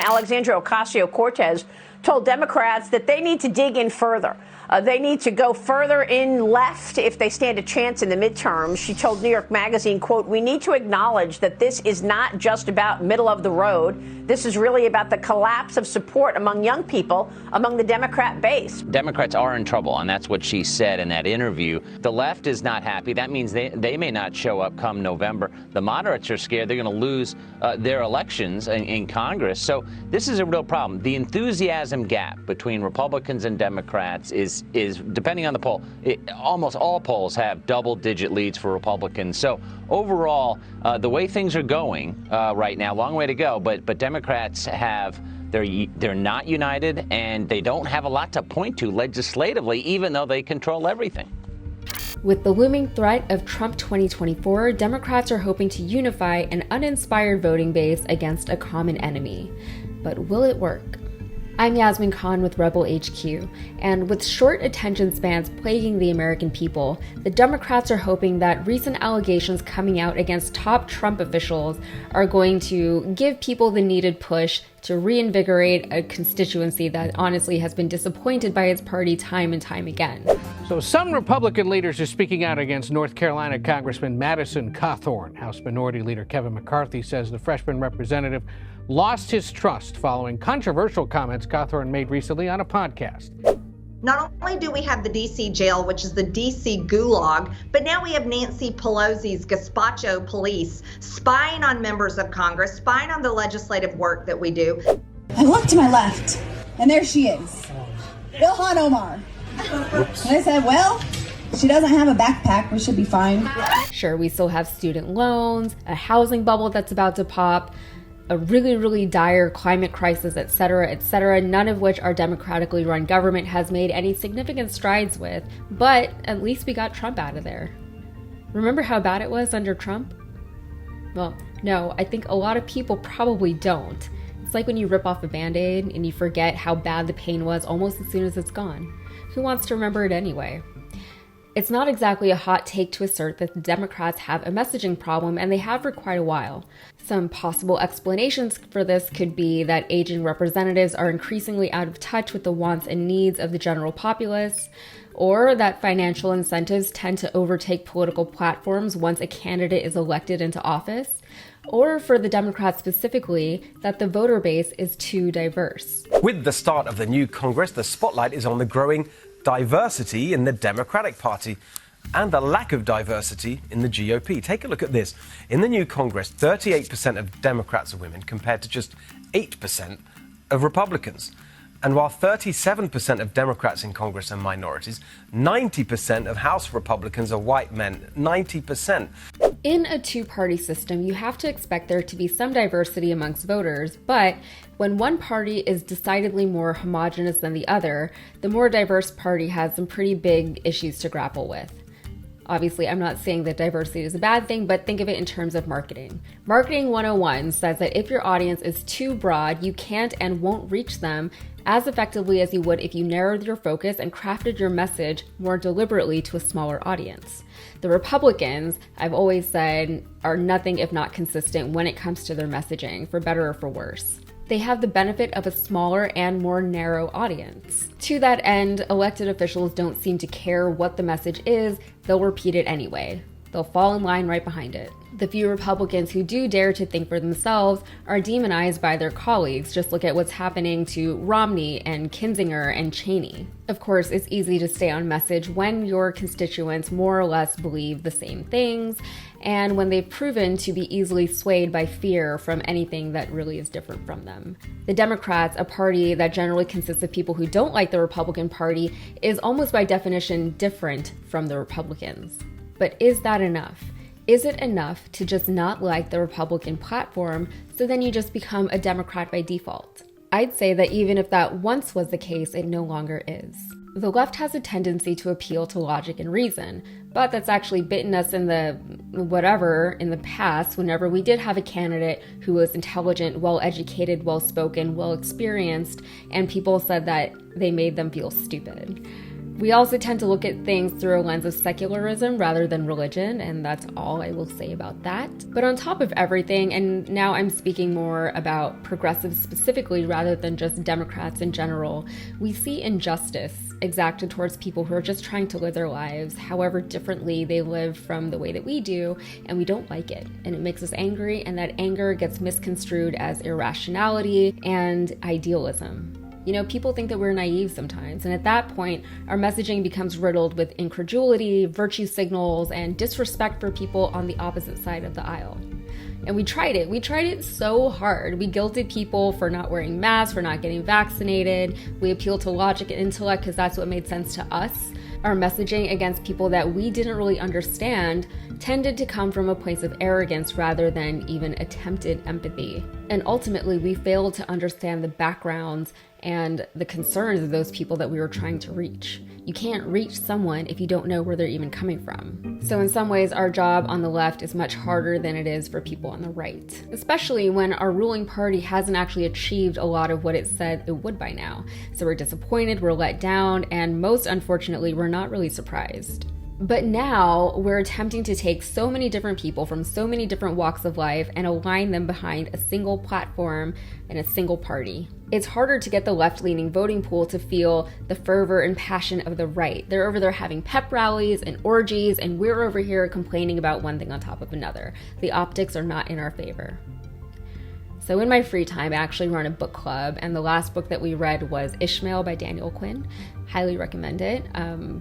Alexandria Ocasio-Cortez told Democrats that they need to dig in further. They need to go further in left if they stand a chance in the midterms. She told New York Magazine, quote, "We need to acknowledge that this is not just about middle of the road. This is really about the collapse of support among young people, among the Democrat base." Democrats are in trouble, and that's what she said in that interview. The left is not happy. That means they may not show up come November. The moderates are scared they're going to lose their elections in Congress. So this is a real problem. The enthusiasm gap between Republicans and Democrats is depending on the poll, almost all polls have double-digit leads for Republicans. So overall, the way things are going right now, long way to go, but Democrats they're not united, and they don't have a lot to point to legislatively, even though they control everything. With the looming threat of Trump 2024, Democrats are hoping to unify an uninspired voting base against a common enemy. But will it work? I'm Yasmin Khan with Rebel HQ, and with short attention spans plaguing the American people, the Democrats are hoping that recent allegations coming out against top Trump officials are going to give people the needed push to reinvigorate a constituency that honestly has been disappointed by its party time and time again. So some Republican leaders are speaking out against North Carolina Congressman Madison Cawthorn. House Minority Leader Kevin McCarthy says the freshman representative lost his trust following controversial comments Cawthorn made recently on a podcast. Not only do we have the D.C. jail, which is the D.C. gulag, but now we have Nancy Pelosi's gazpacho police spying on members of Congress, spying on the legislative work that we do. I look to my left, and there she is, Ilhan Omar. Oops. And I said, well, she doesn't have a backpack. We should be fine. Sure, we still have student loans, a housing bubble that's about to pop, a really, really dire climate crisis, et cetera, none of which our democratically run government has made any significant strides with. But at least we got Trump out of there. Remember how bad it was under Trump? Well, no, I think a lot of people probably don't. It's like when you rip off a Band-Aid and you forget how bad the pain was almost as soon as it's gone. Who wants to remember it anyway? It's not exactly a hot take to assert that the Democrats have a messaging problem, and they have for quite a while. Some possible explanations for this could be that aging representatives are increasingly out of touch with the wants and needs of the general populace, or that financial incentives tend to overtake political platforms once a candidate is elected into office, or for the Democrats specifically, that the voter base is too diverse. With the start of the new Congress, the spotlight is on the growing diversity in the Democratic Party and the lack of diversity in the GOP. Take a look at this. In the new Congress, 38% of Democrats are women compared to just 8% of Republicans. And while 37% of Democrats in Congress are minorities, 90% of House Republicans are white men. 90%. In a two-party system, you have to expect there to be some diversity amongst voters, but when one party is decidedly more homogenous than the other, the more diverse party has some pretty big issues to grapple with. Obviously, I'm not saying that diversity is a bad thing, but think of it in terms of marketing. Marketing 101 says that if your audience is too broad, you can't and won't reach them as effectively as you would if you narrowed your focus and crafted your message more deliberately to a smaller audience. The Republicans, I've always said, are nothing if not consistent when it comes to their messaging, for better or for worse. They have the benefit of a smaller and more narrow audience. To that end, elected officials don't seem to care what the message is, they'll repeat it anyway. They'll fall in line right behind it. The few Republicans who do dare to think for themselves are demonized by their colleagues. Just look at what's happening to Romney and Kinzinger and Cheney. Of course, it's easy to stay on message when your constituents more or less believe the same things, and when they've proven to be easily swayed by fear from anything that really is different from them. The Democrats, a party that generally consists of people who don't like the Republican Party, is almost by definition different from the Republicans. But is that enough? Is it enough to just not like the Republican platform, so then you just become a Democrat by default? I'd say that even if that once was the case, it no longer is. The left has a tendency to appeal to logic and reason, but that's actually bitten us in the in the past whenever we did have a candidate who was intelligent, well-educated, well-spoken, well-experienced, and people said that they made them feel stupid. We also tend to look at things through a lens of secularism rather than religion, and that's all I will say about that. But on top of everything, and now I'm speaking more about progressives specifically rather than just Democrats in general, we see injustice exacted towards people who are just trying to live their lives however differently they live from the way that we do, and we don't like it. And it makes us angry, and that anger gets misconstrued as irrationality and idealism. You know, people think that we're naive sometimes, and at that point, our messaging becomes riddled with incredulity, virtue signals, and disrespect for people on the opposite side of the aisle. And we tried it. We tried it so hard. We guilted people for not wearing masks, for not getting vaccinated. We appealed to logic and intellect because that's what made sense to us. Our messaging against people that we didn't really understand tended to come from a place of arrogance rather than even attempted empathy. And ultimately, we failed to understand the backgrounds and the concerns of those people that we were trying to reach. You can't reach someone if you don't know where they're even coming from. So in some ways, our job on the left is much harder than it is for people on the right, especially when our ruling party hasn't actually achieved a lot of what it said it would by now. So we're disappointed, we're let down, and most unfortunately, we're not really surprised. But now we're attempting to take so many different people from so many different walks of life and align them behind a single platform and a single party. It's harder to get the left-leaning voting pool to feel the fervor and passion of the right. They're over there having pep rallies and orgies, and we're over here complaining about one thing on top of another. The optics are not in our favor. So in my free time, I actually run a book club, and the last book that we read was Ishmael by Daniel Quinn. Highly recommend it.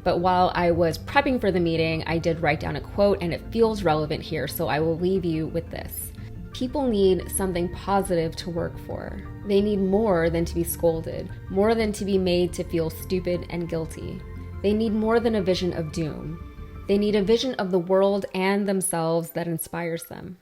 But while I was prepping for the meeting, I did write down a quote, and it feels relevant here, so I will leave you with this. People need something positive to work for. They need more than to be scolded, more than to be made to feel stupid and guilty. They need more than a vision of doom. They need a vision of the world and themselves that inspires them.